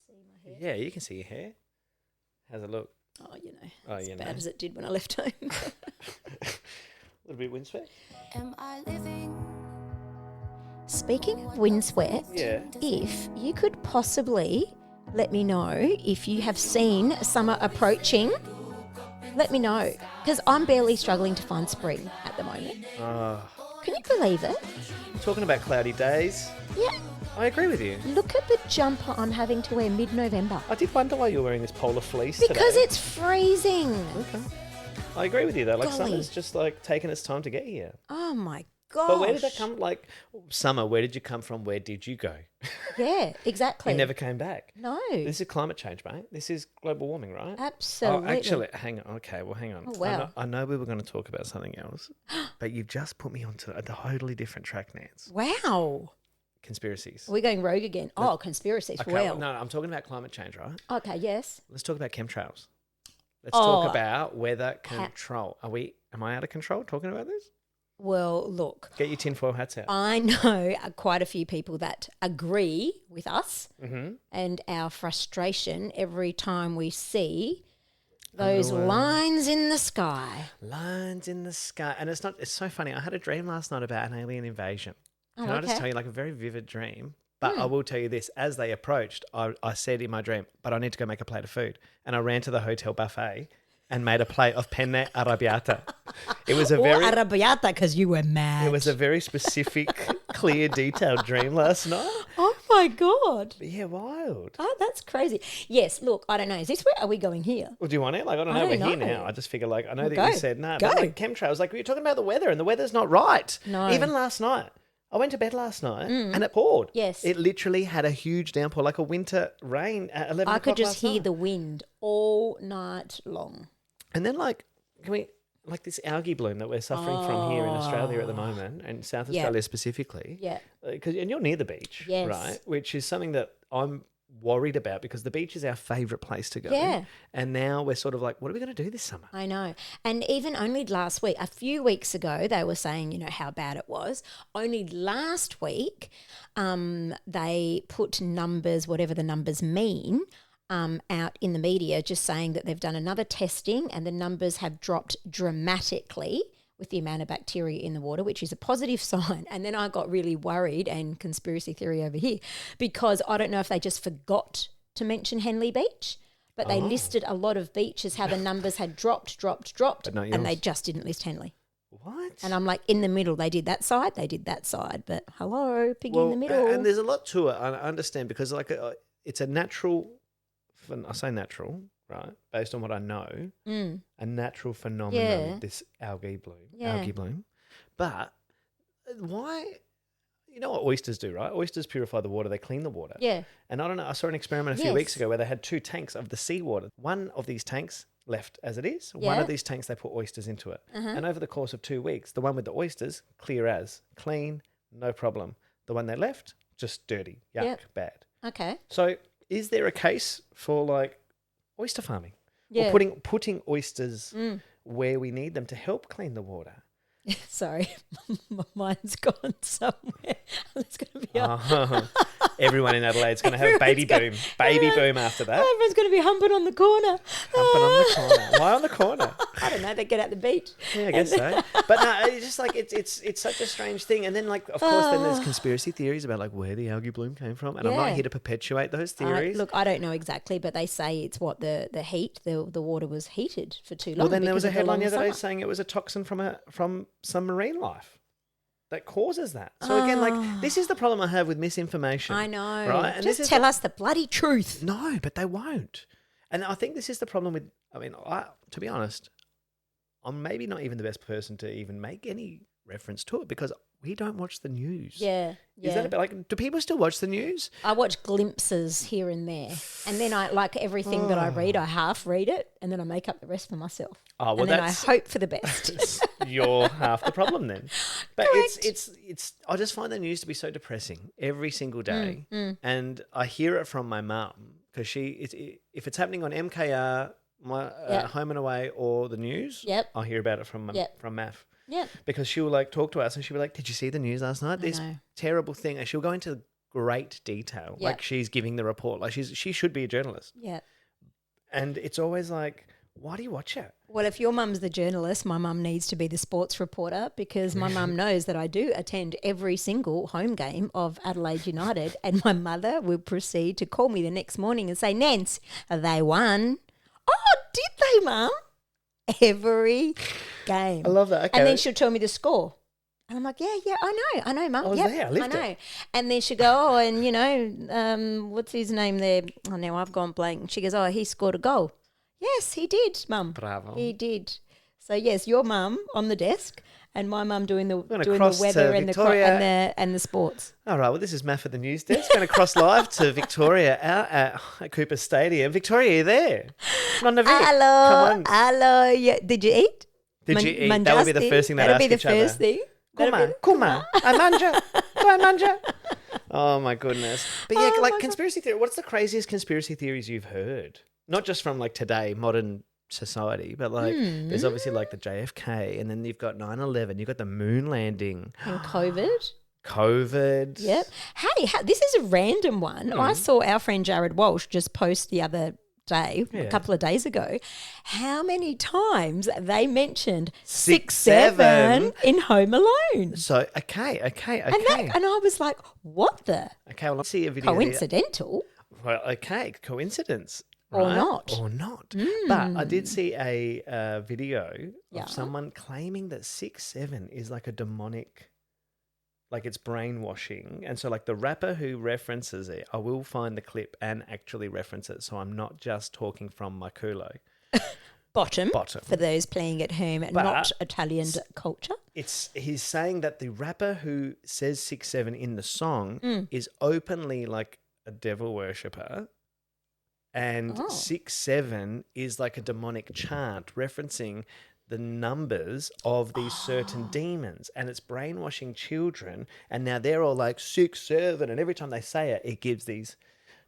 see my hair? Yeah, you can see your hair. How's it look? Oh, you bad know. as it did when I left home. A little bit windswept. Am I living? Speaking of windswept, Yeah. if you could possibly let me know if you have seen summer approaching, let me know. Because I'm barely struggling to find spring at the moment. Can you believe it? Talking about cloudy days, Yeah. I agree with you. Look at the jumper I'm having to wear mid-November. I did wonder why you were wearing this polar fleece Because today. it's freezing. Okay. I agree with you though. Like Golly. summer's just like taking its time to get here. Oh my gosh. But where did that come? Like summer, where did you come from? Where did you go? Yeah, exactly. You never came back. No. This is climate change, mate. This is global warming, right? Absolutely. Oh, actually, hang on. Okay, well, hang on. Oh, wow. I know we were going to talk about something else, but you've just put me onto a totally different track, Nance. Wow. Conspiracies. Are we going rogue again? Oh, conspiracies. Okay, Well. no, I'm talking about climate change, right? Okay, yes. Let's talk about chemtrails. Let's Oh. talk about weather control. Am I out of control talking about this? Well, look, Get your tinfoil hats out. I know quite a few people that agree with us Mm-hmm. and our frustration every time we see those lines in the sky. Lines in the sky. And it's so funny. I had a dream last night about an alien invasion. Oh, Can I just okay. tell you, like a very vivid dream? But I will tell you this, as they approached, I said in my dream, but I need to go make a plate of food. And I ran to the hotel buffet and made a plate of penne arrabbiata. It was a very arrabbiata because you were mad. it was a very specific, clear, detailed dream last night. Oh my God. But yeah, wild. Oh, that's crazy. Yes, look, I don't know. Is this where are we going here? Well, do you want it? Like, I don't I know. don't We're here know. now. I just figure, like, I know Well, that go. you said no, Go. but like chemtrails, like we were talking about the weather, and the weather's not right. No. Even last night, I went to bed last night, and it poured. Yes. It literally had a huge downpour, like a winter rain at 11 I o'clock could just last hear night. the wind all night long. And then, like, like this algae bloom that we're suffering from here in Australia at the moment, and South Yeah. Australia specifically. Yeah. And you're near the beach, Yes. right? Which is something that I'm worried about because the beach is our favourite place to go. Yeah. And now we're sort of like, what are we going to do this summer? I know. And even only last week, a few weeks ago, they were saying, how bad it was. Only last week, they put numbers, whatever the numbers mean, out in the media, just saying that they've done another testing and the numbers have dropped dramatically with the amount of bacteria in the water, which is a positive sign. And then I got really worried, and conspiracy theory over here, because I don't know if they just forgot to mention Henley Beach, but they listed a lot of beaches, how the numbers had dropped, But not and they yours. just didn't list Henley. What? And I'm like, in the middle, they did that side, but hello, piggy in the middle. And there's a lot to it. I understand because like it's a natural. I say natural, right? Based on what I know, a natural phenomenon. Yeah. This algae bloom. Yeah. But why? You know what oysters do, right? Oysters purify the water. They clean the water. Yeah. And I don't know. I saw an experiment a few Yes. weeks ago where they had 2 tanks of the seawater. One of these tanks left as it is. One Yeah. of these tanks they put oysters into it. And over the course of 2 weeks, the one with the oysters clean, no problem. The one they left just dirty, yuck, Yep. bad. Okay. So, is there a case for like oyster farming Yeah. or putting oysters where we need them to help clean the water? Sorry, my mind's gone somewhere. It's going to be Everyone in Adelaide's going to have baby boom after that. everyone's going to be humping on the corner. Humping on the corner. Why on the corner? I don't know. They get out the beach. Yeah, I guess so. But no, it's just like it's such a strange thing. And then like of course then there's conspiracy theories about like where the algae bloom came from. And I'm Yeah. not here to perpetuate those theories. Look, I don't know exactly, but they say it's what the heat. The water was heated for too long. Well, then there was a because of the headline the long other day summer. saying it was a toxin from some marine life that causes that. So again, like this is the problem I have with misinformation. I know. right? And Just this is tell us the bloody truth. No, but they won't. And I think this is the problem with. I mean, to be honest, I'm maybe not even the best person to even make any reference to it because we don't watch the news. Yeah. Is that a bit like? Do people still watch the news? I watch glimpses here and there, and then I like everything that I read. I half read it, and then I make up the rest for myself. Oh, well, and then I that's- hope for the best. You're half the problem then. But Correct. it's I just find the news to be so depressing every single day. And I hear it from my mum because if it's happening on MKR, my Yep. Home and Away or the news, Yep. I'll hear about it from Yep. Math. Yeah. Because she'll like talk to us and she'll be like, "Did you see the news last night? This know. terrible thing." And she'll go into great detail. Yeah. Like she's giving the report. Like she should be a journalist. Yeah. And it's always like, why do you watch it? Well, if your mum's the journalist, my mum needs to be the sports reporter, because my mum knows that I do attend every single home game of Adelaide United, and my mother will proceed to call me the next morning and say, Nance, they won. Oh, did they, Mum? Every game. I love that. Okay. And then she'll tell me the score. And I'm like, yeah, I know, Mum. I was there, I lived know. it. And then she'll go, oh, and you know, what's his name there? Oh, now I've gone blank. She goes, oh, he scored a goal. Yes, he did, Mum. Bravo. He did. So yes, your mum on the desk, and my mum doing the cross weather to and Victoria. and the sports. All right, well, this is Matt for the news desk. Going to cross live to Victoria out at Cooper Stadium. Victoria, are you there? Nonna Vic, come on. Hello. Yeah. Did you eat? Did you eat? That would be the first thing they'd ask each other. That'll be the first thing. Kuma, I manja. Oh, my goodness. But yeah, like conspiracy theory, what's the craziest conspiracy theories you've heard? Not just from like today, modern society, but like there's obviously like the JFK, and then you've got 9/11, you've got the moon landing. And COVID. Yep. Hey, this is a random one. I saw our friend Jared Walsh just post the other day, a couple of days ago, how many times they mentioned 6-7 in Home Alone. So, okay. And I was like, what the? Okay, well, let's see a video. Coincidental? Well, okay, coincidence. Or right? not. Or not. But I did see a video of someone claiming that 6-7 is like a demonic, like it's brainwashing. And so like the rapper who references it, I will find the clip and actually reference it, so I'm not just talking from my culo. Bottom. For those playing at home, But not Italian culture. He's saying that the rapper who says 6-7 in the song is openly like a devil worshipper. And 6-7 is like a demonic chant referencing the numbers of these certain demons, and it's brainwashing children. And now they're all like 6-7, and every time they say it, it gives these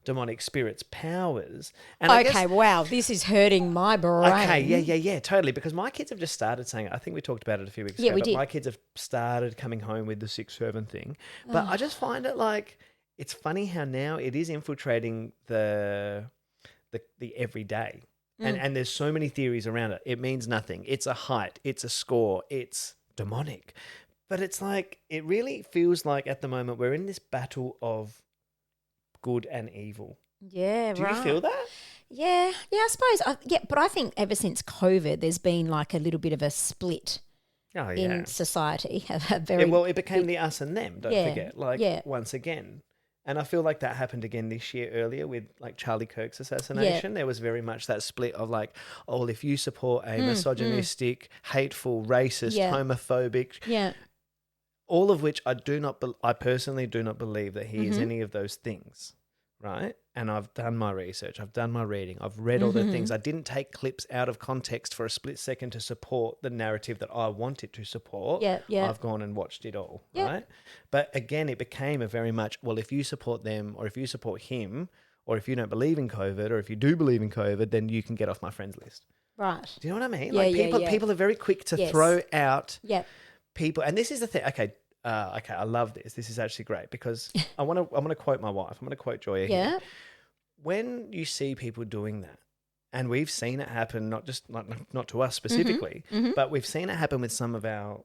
demonic spirits powers. And okay, wow, this is hurting my brain. Okay, yeah, totally. Because my kids have just started saying it. I think we talked about it a few weeks ago. Yeah, we but did. My kids have started coming home with the 6-7 thing. But I just find it like, it's funny how now it is infiltrating the everyday. And there's so many theories around it. It means nothing. It's a height. It's a score. It's demonic. But it's like, it really feels like at the moment we're in this battle of good and evil. Yeah, Do you feel that? Yeah, I suppose. But I think ever since COVID, there's been like a little bit of a split in society. It became the us and them, don't forget. Once again. And I feel like that happened again this year earlier with like Charlie Kirk's assassination. There was very much that split of like, oh, well, if you support a misogynistic, hateful, racist, homophobic, all of which I personally do not believe that he is any of those things, right? And I've done my research, I've done my reading, I've read all the things. I didn't take clips out of context for a split second to support the narrative that I wanted to support. I've gone and watched it all, right? But again, it became a very much, well, if you support them or if you support him or if you don't believe in COVID or if you do believe in COVID, then you can get off my friends list. Right. Do you know what I mean? Yeah, people are very quick to throw out people. And this is the thing. Okay, I love this. This is actually great because I'm going to quote my wife. I'm going to quote Joya here. When you see people doing that, and we've seen it happen, not to us specifically, but we've seen it happen with some of our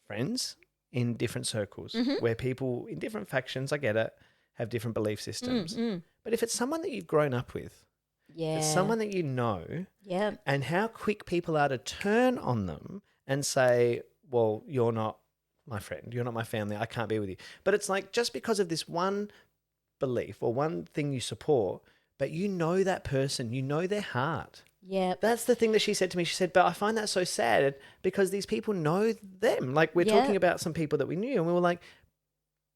friends in different circles where people in different factions, I get it, have different belief systems. But if it's someone that you've grown up with, if it's someone that you know, and how quick people are to turn on them and say, well, you're not my friend, you're not my family, I can't be with you. But it's like just because of this one belief or one thing you support, but you know that person, you know their heart. Yeah. That's the thing that she said to me. She said, but I find that so sad because these people know them. Like we're talking about some people that we knew and we were like,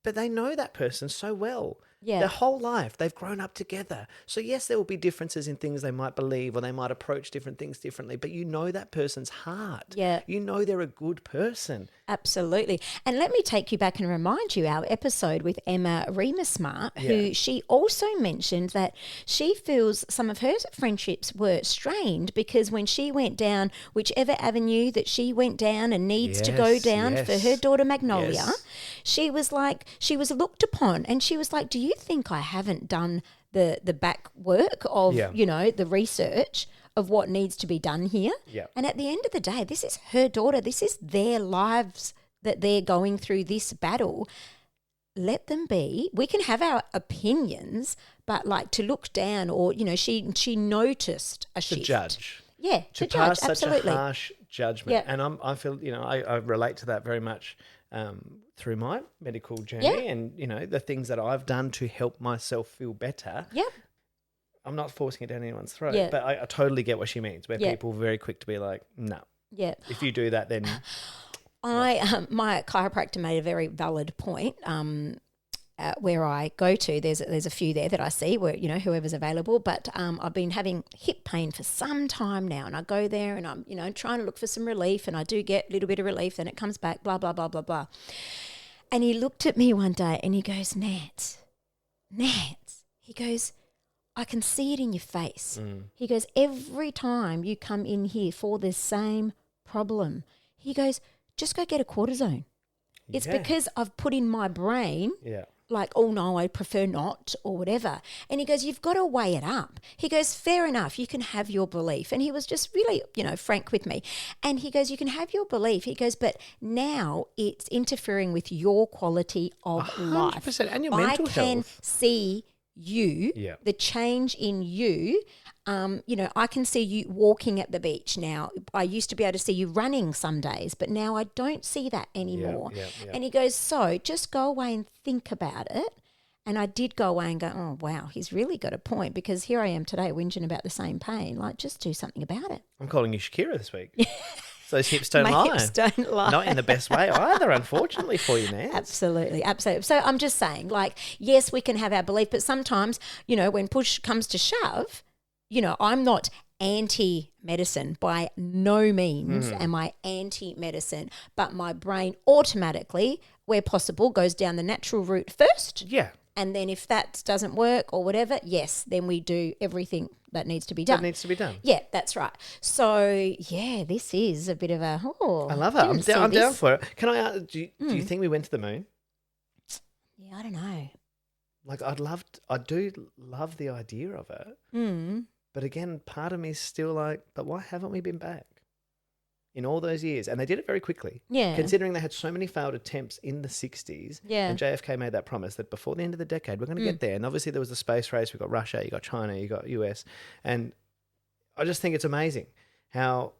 but they know that person so well. Their whole life, they've grown up together. So yes, there will be differences in things they might believe or they might approach different things differently, but you know that person's heart. Yeah. You know they're a good person. Absolutely. And let me take you back and remind you our episode with Emma Remasmart, who she also mentioned that she feels some of her friendships were strained because when she went down whichever avenue that she went down and needs to go down for her daughter Magnolia, she was looked upon and she was like, do you you think I haven't done the back work of, Yeah. the research of what needs to be done here? Yeah. And at the end of the day, this is her daughter. This is their lives that they're going through this battle. Let them be. We can have our opinions, but like to look down or, she noticed a To shift. judge. Yeah, To to pass judge, such absolutely. a harsh judgment. Yeah. And I feel, I relate to that very much through my medical journey and, the things that I've done to help myself feel better. Yep. I'm not forcing it down anyone's throat, Yeah. but I totally get what she means, where Yeah. people are very quick to be like, no, Yeah. if you do that, then My chiropractor made a very valid point. Where I go to, there's a few there that I see where, whoever's available, but I've been having hip pain for some time now, and I go there and I'm, trying to look for some relief, and I do get a little bit of relief, then it comes back, blah, blah, blah, blah, blah. And he looked at me one day and he goes, Nat, he goes, I can see it in your face. He goes, every time you come in here for this same problem, he goes, just go get a cortisone. It's because I've put in my brain like, oh, no, I prefer not or whatever. And he goes, you've got to weigh it up. He goes, fair enough, you can have your belief. And he was just really, frank with me. And he goes, you can have your belief. He goes, but now it's interfering with your quality of life. 100%, and your mental I can health. see you, the change in you. I can see you walking at the beach now. I used to be able to see you running some days, but now I don't see that anymore. Yeah. And he goes, so just go away and think about it. And I did go away and go, oh, wow, he's really got a point, because here I am today whinging about the same pain. Like, just do something about it. I'm calling you Shakira this week. So those hips don't My lie. hips don't lie. Not in the best way either, unfortunately for you, man. Absolutely. So I'm just saying, like, yes, we can have our belief, but sometimes, when push comes to shove, I'm not anti-medicine. By no means am I anti-medicine, but my brain automatically, where possible, goes down the natural route first. Yeah. And then if that doesn't work or whatever, yes, then we do everything that needs to be done. That needs to be done. Yeah, that's right. So, yeah, this is a bit of a, I love it. I'm down for it. Can I ask, do you think we went to the moon? Yeah, I don't know. Like, I do love the idea of it. But again, part of me is still like, but why haven't we been back in all those years? And they did it very quickly. Yeah. Considering they had so many failed attempts in the 60s. Yeah. And JFK made that promise that before the end of the decade, we're going to get there. And obviously there was the space race. We've got Russia, you got China, you got US. And I just think it's amazing how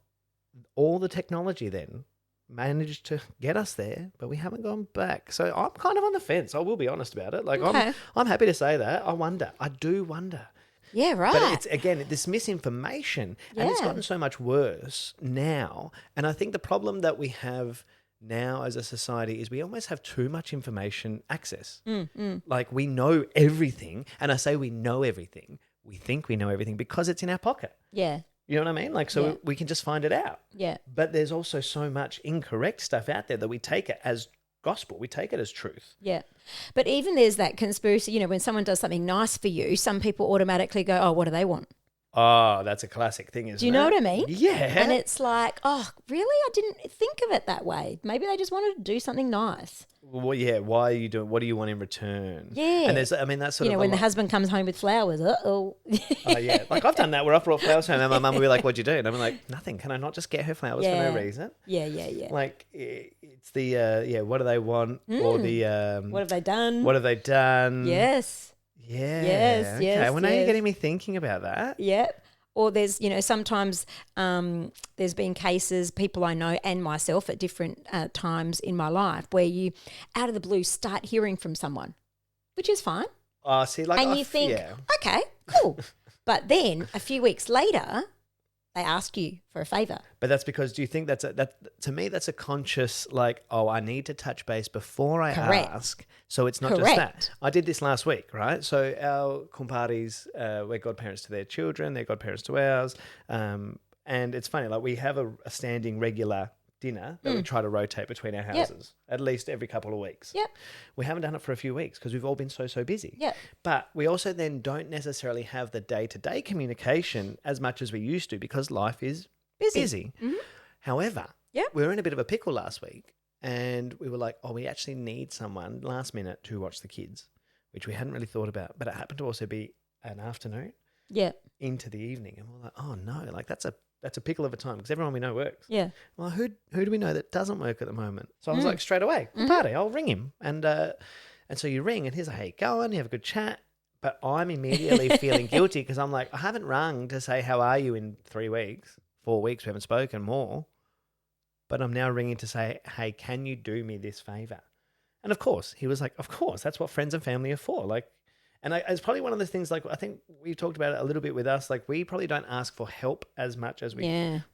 all the technology then managed to get us there, but we haven't gone back. So I'm kind of on the fence. I will be honest about it. Like, Okay. I'm happy to say that. I do wonder. Yeah, right. But it's, again, this misinformation, and it's Yeah. gotten so much worse now. And I think the problem that we have now as a society is we almost have too much information access. Like, we know everything, and I say we know everything. We think we know everything because it's in our pocket. Yeah. You know what I mean? Like, so Yeah. we can just find it out. Yeah. But there's also so much incorrect stuff out there that we take it as gospel. We take it as truth. Yeah. But even there's that conspiracy, when someone does something nice for you, some people automatically go, oh, what do they want? Oh, that's a classic thing, isn't it? Do you know what I mean? Yeah. And it's like, oh, really? I didn't think of it that way. Maybe they just wanted to do something nice. Well, yeah. Why are you doing? What do you want in return? Yeah. And there's, that's sort of when the husband comes home with flowers, uh-oh. Oh yeah, like I've done that where I've brought flowers home and my mum will be like, "What'd you do?" And I'm like, "Nothing. Can I not just get her flowers for no reason?" Yeah. Like it's the what do they want or the What have they done? what have they done? Yes. Yeah. Yes, Okay. yes, Well, now you're yes. getting me thinking about that. Yep. Or there's, sometimes there's been cases, people I know and myself at different times in my life, where you, out of the blue, start hearing from someone, which is fine. Oh, see, like, And you think, okay, cool. But then a few weeks later, they ask you for a favour. But that's because, do you think to me, that's a conscious, like, oh, I need to touch base before I Correct. ask. So it's not just Correct. that. I did this last week, right? So our kumparis, we're godparents to their children, they're godparents to ours. And it's funny, like, we have a standing regular dinner that we try to rotate between our houses at least every couple of weeks. Yep. We haven't done it for a few weeks because we've all been so busy. Yep. But we also then don't necessarily have the day-to-day communication as much as we used to because life is busy. However, we were in a bit of a pickle last week and we were like, oh, we actually need someone last minute to watch the kids. which we hadn't really thought about, but it happened to also be an afternoon Yeah. into the evening. And we're like, oh no, like that's a pickle of a time because everyone we know works. Yeah. Well, who do we know that doesn't work at the moment? So I was like, straight away, party, I'll ring him. And so you ring and he's like, how you going? You have a good chat. But I'm immediately feeling guilty because I'm like, I haven't rung to say, how are you in 3 weeks, 4 weeks, we haven't spoken more. But I'm now ringing to say, hey, can you do me this favor? And of course, he was like, of course, that's what friends and family are for. Like, and it's probably one of those things, like, I think we talked about it a little bit with us. Like, we probably don't ask for help as much as we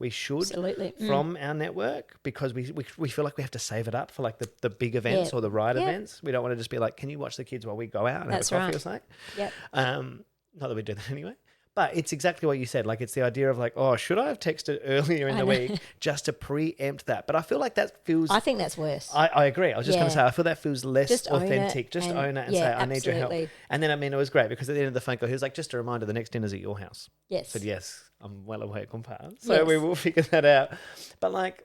should absolutely. from our network because we feel like we have to save it up for like the big events or the right events. We don't want to just be like, can you watch the kids while we go out and That's have a coffee right. or something? Yep. Not that we do that anyway. But it's exactly what you said. Like, it's the idea of like, oh, should I have texted earlier in the week just to preempt that? But I feel like that feels... I think that's worse. I agree. I was just going to say, I feel that feels less Just own authentic. it Just and- own it and yeah, say, I need your help. absolutely. And then, I mean, it was great because at the end of the phone call, he was like, just a reminder, the next dinner's at your house. Yes. I said, yes, I'm well aware, compadre. So Yes. we will figure that out. But like,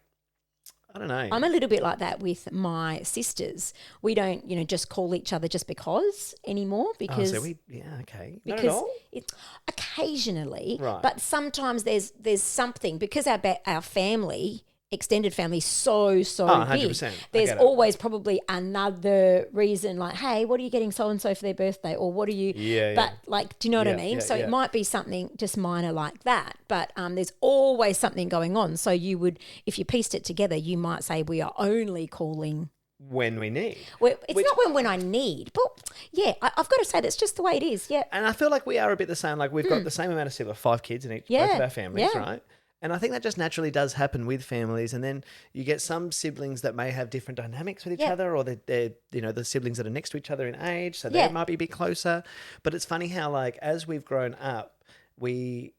I don't know. I'm a little bit like that with my sisters. We don't, just call each other just because anymore because okay. Not at because all? it's occasionally, Right. but sometimes there's something because our family, extended family, is so Oh, big. 100%. I There's get it. always probably another reason, like, hey, what are you getting so and so for their birthday, or what are you? Yeah, But yeah. like, do you know what I Yeah, mean? yeah, So yeah. it might be something just minor like that, but there's always something going on. So you would, if you pieced it together, you might say we are only calling. When we need. Well, it's not when I need, but yeah, I've got to say that's just the way it is. Yeah. And I feel like we are a bit the same. Like, we've got the same amount of siblings, 5 kids in both Yeah, of our families, yeah. right? And I think that just naturally does happen with families. And then you get some siblings that may have different dynamics with each Yeah. other, or they're the siblings that are next to each other in age, so Yeah. they might be a bit closer. But it's funny how, like, as we've grown up, we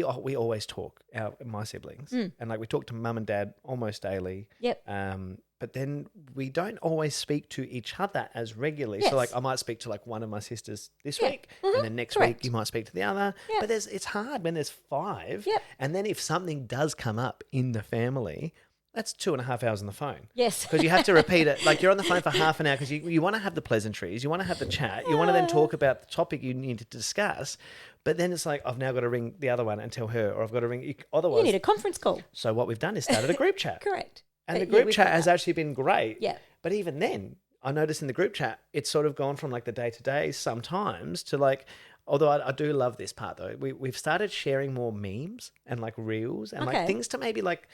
always talk, my siblings, and like we talk to mum and dad almost daily. Yep. But then we don't always speak to each other as regularly. Yes. So like I might speak to like one of my sisters this Yeah. week, and then next Correct. week you might speak to the other. Yep. But it's hard when there's 5. Yep. And then if something does come up in the family, that's 2.5 hours on the phone. Yes. Because you have to repeat it. Like, you're on the phone for half an hour because you want to have the pleasantries. You want to have the chat. You want to then talk about the topic you need to discuss. But then it's like, I've now got to ring the other one and tell her, or I've got to ring... Otherwise... You need a conference call. So what we've done is started a group chat. Correct. And the Yeah, group we've chat got has that. actually been great. Yeah. But even then, I noticed in the group chat, it's sort of gone from like the day-to-day sometimes to like... Although I do love this part though. We've started sharing more memes and like reels and like Okay. things to maybe like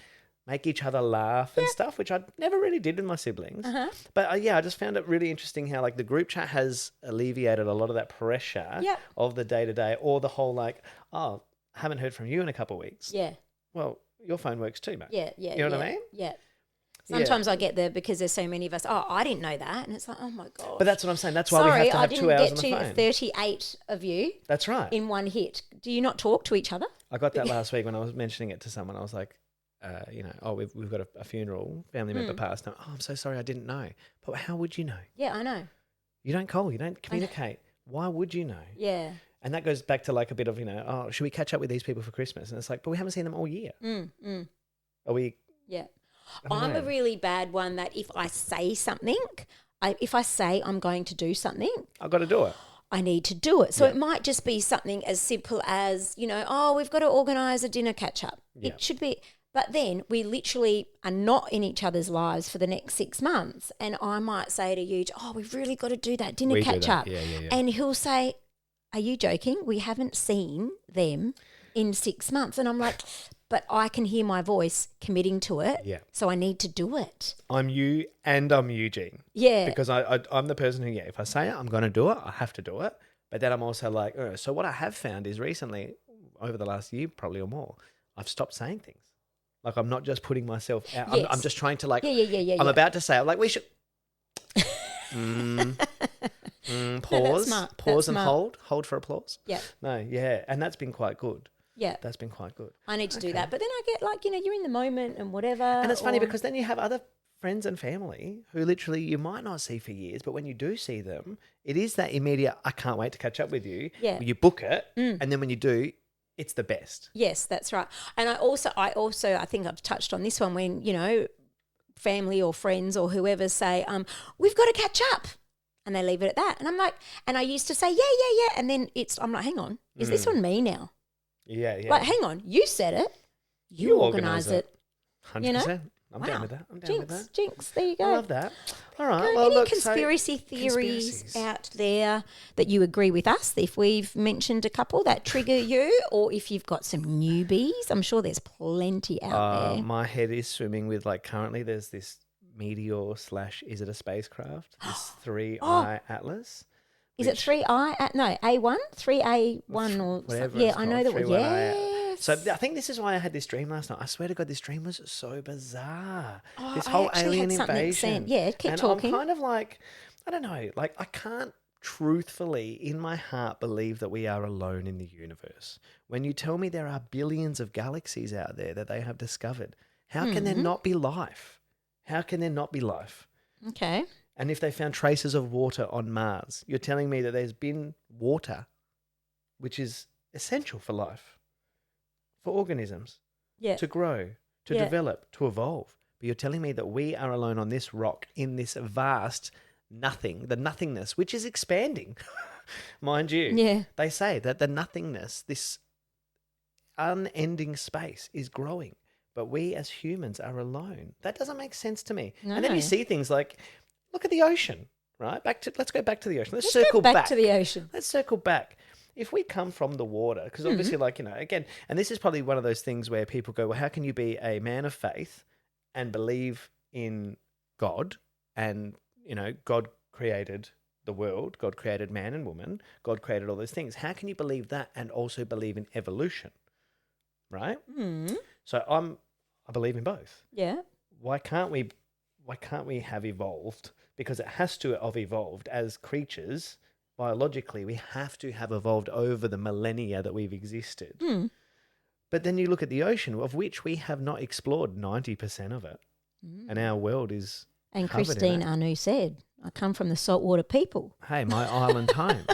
make each other laugh and stuff, which I never really did with my siblings. Uh-huh. But I just found it really interesting how like the group chat has alleviated a lot of that pressure Yeah. of the day-to-day, or the whole like, oh, haven't heard from you in a couple of weeks. Yeah. Well, your phone works too, mate. Yeah. You know what I mean? Yeah. Yeah. Sometimes I get because there's so many of us. Oh, I didn't know that, and it's like, oh my god. But that's what I'm saying. That's why Sorry, we have to I have didn't 2 hours get on the to phone. 38 of you That's right. in one hit. Do you not talk to each other? I got that last week when I was mentioning it to someone. I was like, we've got a funeral, family member passed. Oh, I'm so sorry, I didn't know. But how would you know? Yeah, I know. You don't call, you don't communicate. Why would you know? Yeah. And that goes back to like a bit of, oh, should we catch up with these people for Christmas? And it's like, but we haven't seen them all year. Are we? Yeah. I don't I'm a know. really bad one that if I say something, if I say I'm going to do something, I've got to do it. I need to do it. So it might just be something as simple as, oh, we've got to organise a dinner catch up. Yeah. It should be, but then we literally are not in each other's lives for the next 6 months. And I might say to you, oh, we've really got to do that dinner We do catch that. up. Yeah. And he'll say, are you joking? We haven't seen them in 6 months. And I'm like, but I can hear my voice committing to it. Yeah. So I need to do it. I'm you and I'm Eugene. Yeah. Because I'm the person who, if I say it, I'm going to do it. I have to do it. But then I'm also like, so what I have found is recently, over the last year probably or more, I've stopped saying things. Like, I'm not just putting myself out. Yes. I'm just trying to like, Yeah. I'm about to say, I'm like, we should pause, smart. pause That's and smart. hold for applause. Yeah. No, yeah. And that's been quite good. Yeah. That's been quite good. I need to do Okay. that. But then I get like, you're in the moment and whatever. And it's funny or- because then you have other friends and family who literally you might not see for years, but when you do see them, it is that immediate, I can't wait to catch up with you. Yeah. You book it, and then when you do, it's the best. Yes, that's right. And I also I think I've touched on this one when, family or friends or whoever say, we've got to catch up. And they leave it at that. And I'm like, and I used to say, yeah. And then I'm like, hang on, is this on me now? Yeah. Like, hang on, you said it. You organise it. 100%. You know? I'm down with that. I'm down with that. Jinx, there you go. I love that. All right. Go, Well, any look, conspiracy theories out there that you agree with us, if we've mentioned a couple that trigger you, or if you've got some newbies? I'm sure there's plenty out there. My head is swimming with, like, currently there's this meteor / is it a spacecraft? This 3i Atlas. Is it 3i? No, A1? 3A1 or whatever. Yeah, I know that one. Yes. So I think this is why I had this dream last night. I swear to God, this dream was so bizarre. This I whole actually alien had something invasion. sent. Yeah, keep talking. I'm kind of like, I don't know, like I can't truthfully in my heart believe that we are alone in the universe. When you tell me there are billions of galaxies out there that they have discovered, how can there not be life? How can there not be life? Okay. And if they found traces of water on Mars, you're telling me that there's been water, which is essential for life, for organisms to grow, to develop, to evolve. But you're telling me that we are alone on this rock in this vast nothing, the nothingness, which is expanding, mind you. Yeah. They say that the nothingness, this unending space is growing, but we as humans are alone. That doesn't make sense to me. No. And then you see things like, look at the ocean, right? Let's go back to the ocean. Let's circle go back to the ocean. Let's circle back. If we come from the water, because obviously, like, you know, again, and this is probably one of those things where people go, well, how can you be a man of faith and believe in God and, you know, God created the world, God created man and woman, God created all those things. How can you believe that and also believe in evolution, right? So I believe in both. Yeah. Why can't we have evolved? Because it has to have evolved as creatures. Biologically, we have to have evolved over the millennia that we've existed. But then you look at the ocean, of which we have not explored 90% of it. And our world is And covered Christine in it. Anu said, I come from the saltwater people. Hey, my island home,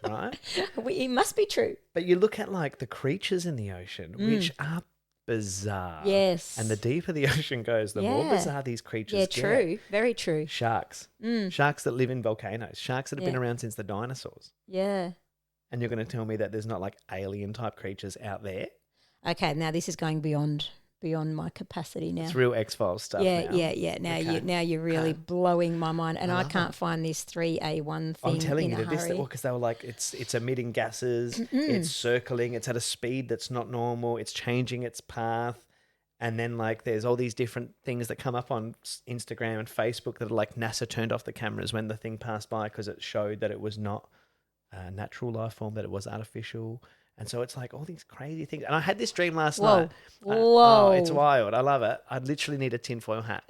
right? It must be true. But you look at, like, the creatures in the ocean, which are bizarre. Yes. And the deeper the ocean goes, the more bizarre these creatures get. True. Very true. Sharks. Sharks that live in volcanoes. Sharks that have been around since the dinosaurs. Yeah. And you're going to tell me that there's not, like, alien type creatures out there? Okay, now this is going beyond my capacity now. It's real X-Files stuff now. Yeah. Now you're really blowing my mind, and I can't find this 3A1 thing. I'm telling you in a that hurry. because they were like, it's emitting gases, it's circling, it's at a speed that's not normal, it's changing its path. And then, like, there's all these different things that come up on Instagram and Facebook that are like NASA turned off the cameras when the thing passed by because it showed that it was not a natural life form, that it was artificial. And so it's like all these crazy things. And I had this dream last night. Whoa. Oh, it's wild. I love it. I literally need a tinfoil hat.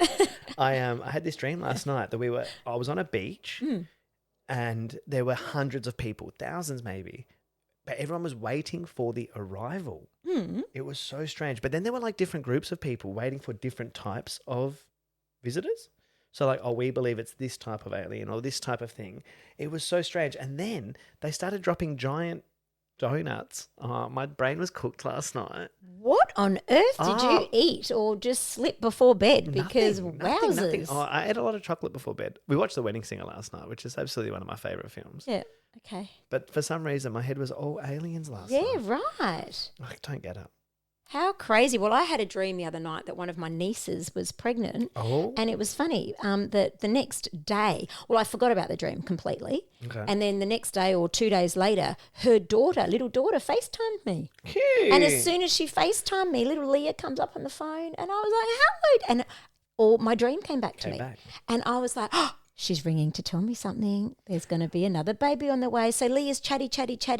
I had this dream last night that I was on a beach and there were hundreds of people, thousands maybe, but everyone was waiting for the arrival. It was so strange. But then there were, like, different groups of people waiting for different types of visitors. So, like, we believe it's this type of alien or this type of thing. It was so strange. And then they started dropping giant donuts. Oh, my brain was cooked last night. What on earth did you eat or just slip before bed? Because wowzers. Nothing. Oh, I ate a lot of chocolate before bed. We watched The Wedding Singer last night, which is absolutely one of my favourite films. Yeah, okay. But for some reason, my head was all aliens last night. Yeah, right. I don't get it. How crazy. Well, I had a dream the other night that one of my nieces was pregnant. Oh. And it was funny that the next day, well, I forgot about the dream completely. Okay. And then the next day or 2 days later, her little daughter, FaceTimed me. Cute. And as soon as she FaceTimed me, little Leah comes up on the phone and I was like, hello. And all my dream came back to me. And I was like, oh, she's ringing to tell me something. There's going to be another baby on the way. So Leah's chatty.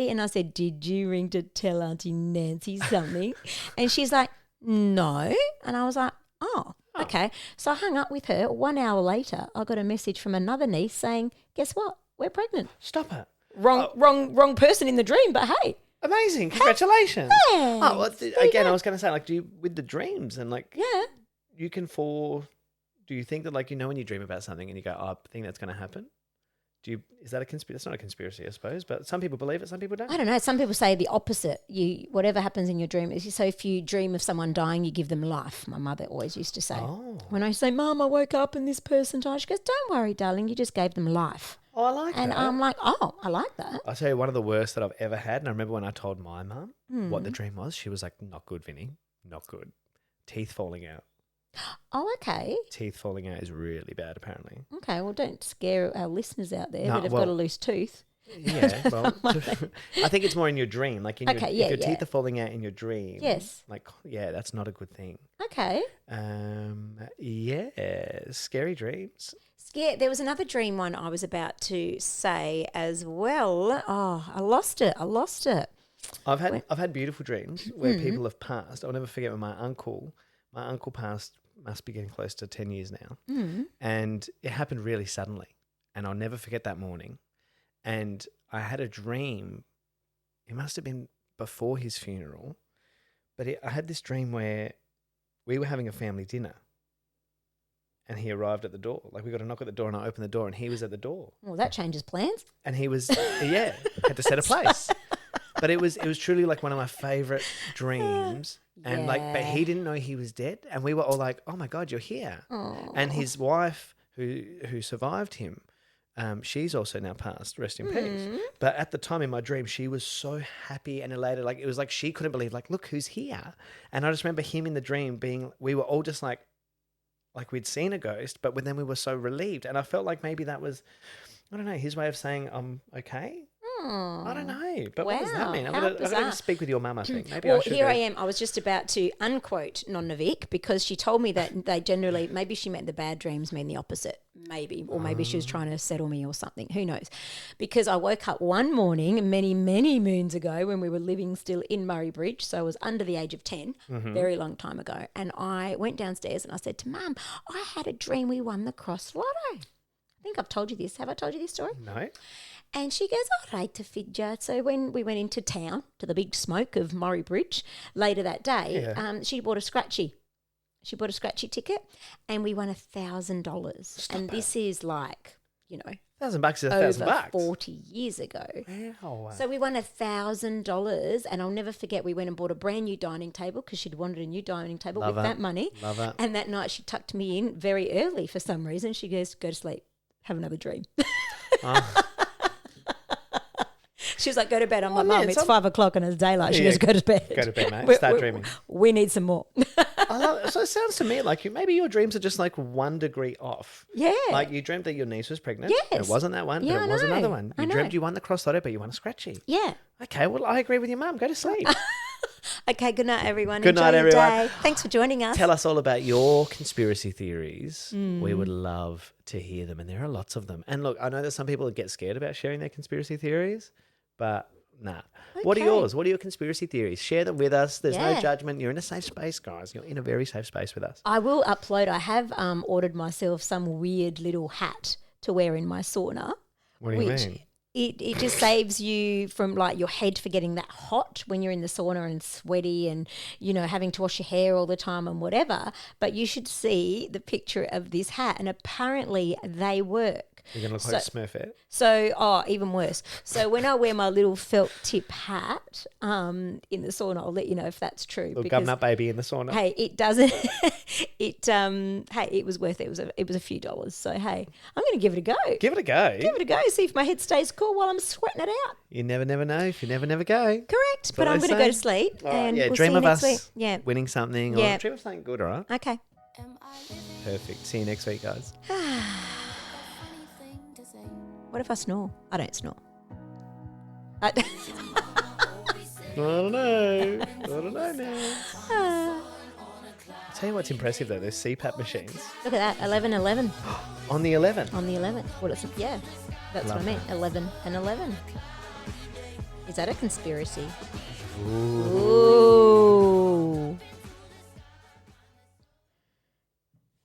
And I said, did you ring to tell Auntie Nancy something? And she's like, no. And I was like, oh, okay. So I hung up with her. 1 hour later, I got a message from another niece saying, guess what? We're pregnant. Stop it. Wrong person in the dream, but hey. Amazing. Congratulations. Thanks. Oh, well, again, I was going to say, like, do you, with the dreams and, like, you can do you think that, like, you know, when you dream about something and you go, oh, I think that's going to happen? Is that a conspiracy? It's not a conspiracy, I suppose, but some people believe it, some people don't. I don't know. Some people say the opposite. Whatever happens in your dream. So if you dream of someone dying, you give them life. My mother always used to say. Oh. When I say, Mum, I woke up and this person died, she goes, don't worry, darling, you just gave them life. Oh, I like And that. I'm like, oh, I like that. I'll tell you one of the worst that I've ever had. And I remember when I told my mum what the dream was, she was like, not good, Vinny. Not good. Teeth falling out. Oh, okay. Teeth falling out is really bad, apparently. Okay, well, don't scare our listeners out there No, that have got a loose tooth. Yeah, well, I think it's more in your dream. Like, if your teeth are falling out in your dream. Yes. Like, yeah, that's not a good thing. Okay. Yeah, scary dreams. There was another dream one I was about to say as well. Oh, I lost it. I've had beautiful dreams where people have passed. I'll never forget when my uncle passed, must be getting close to 10 years now. And it happened really suddenly. And I'll never forget that morning. And I had a dream. It must have been before his funeral. But I had this dream where we were having a family dinner. And he arrived at the door. Like, we got a knock at the door and I opened the door and he was at the door. Well, that changes plans. And he was, had to set a place. But it was truly like one of my favourite dreams. And but he didn't know he was dead. And we were all like, oh my God, you're here. Aww. And his wife who survived him, she's also now passed, rest in peace. But at the time in my dream, she was so happy and elated. Like, it was like she couldn't believe, like, look who's here. And I just remember him in the dream we were all just like we'd seen a ghost, but then we were so relieved. And I felt like maybe that was, I don't know, his way of saying I'm okay. I don't know. But what does that mean? I've got to speak with your mum, I think. Maybe I am. I was just about to unquote Nonna Vic because she told me that they generally, maybe she meant the bad dreams mean the opposite. Maybe. Or maybe she was trying to settle me or something. Who knows? Because I woke up one morning many, many moons ago when we were living still in Murray Bridge. So I was under the age of 10, very long time ago. And I went downstairs and I said to Mum, I had a dream we won the Cross Lotto. I think I've told you this. Have I told you this story? No. And she goes, all right, to fidget. So when we went into town to the big smoke of Murray Bridge later that day, she bought a scratchy. She bought a scratchy ticket and we won $1,000. And this is like, $1,000 is $1,000. Over 40 years ago. Wow. So we won $1,000 and I'll never forget we went and bought a brand new dining table because she'd wanted a new dining table with that money. Love it. And that night she tucked me in very early for some reason. She goes, go to sleep, have another dream. She was like, go to bed. I'm like, Mum, it's 5 o'clock and it's daylight. She goes, go to bed. Go to bed, mate. Start dreaming. We need some more. I love it. So it sounds to me like maybe your dreams are just like 1 degree off. Yeah. Like you dreamt that your niece was pregnant. Yes. It wasn't that one, but it was another one. You dreamt you won the Cross Lotto, but you won a scratchy. Yeah. Okay, well, I agree with your mum. Go to sleep. Okay, good night, everyone. Good night, Enjoy your everyone. day. Thanks for joining us. Tell us all about your conspiracy theories. We would love to hear them, and there are lots of them. And look, I know that some people get scared about sharing their conspiracy theories, but nah. Okay. What are yours? What are your conspiracy theories? Share them with us. There's no judgment. You're in a safe space, guys. You're in a very safe space with us. I will upload. I have ordered myself some weird little hat to wear in my sauna. What do you mean? It just saves you from like your head for getting that hot when you're in the sauna and sweaty and, having to wash your hair all the time and whatever. But you should see the picture of this hat and apparently they work. You're going to look like Smurfette. So, even worse. So when I wear my little felt tip hat in the sauna, I'll let you know if that's true. Little gum nut baby in the sauna. Hey, it doesn't. It was worth it. It was a few dollars. So hey, I'm going to give it a go. Give it a go. Give it a go. See if my head stays cool while I'm sweating it out. You never know. If you never go. Correct. But I'm going to go to sleep. And we'll dream see you of next us week. Yeah. winning something. Or dream of something good, all right? Okay. Perfect. See you next week, guys. What if I snore? I don't snore. I don't know now. I'll tell you what's impressive though, those CPAP machines. Look at that, 11-11. On the 11? On the 11. Well, that's what I meant, 11 and 11. Is that a conspiracy? Ooh. Ooh.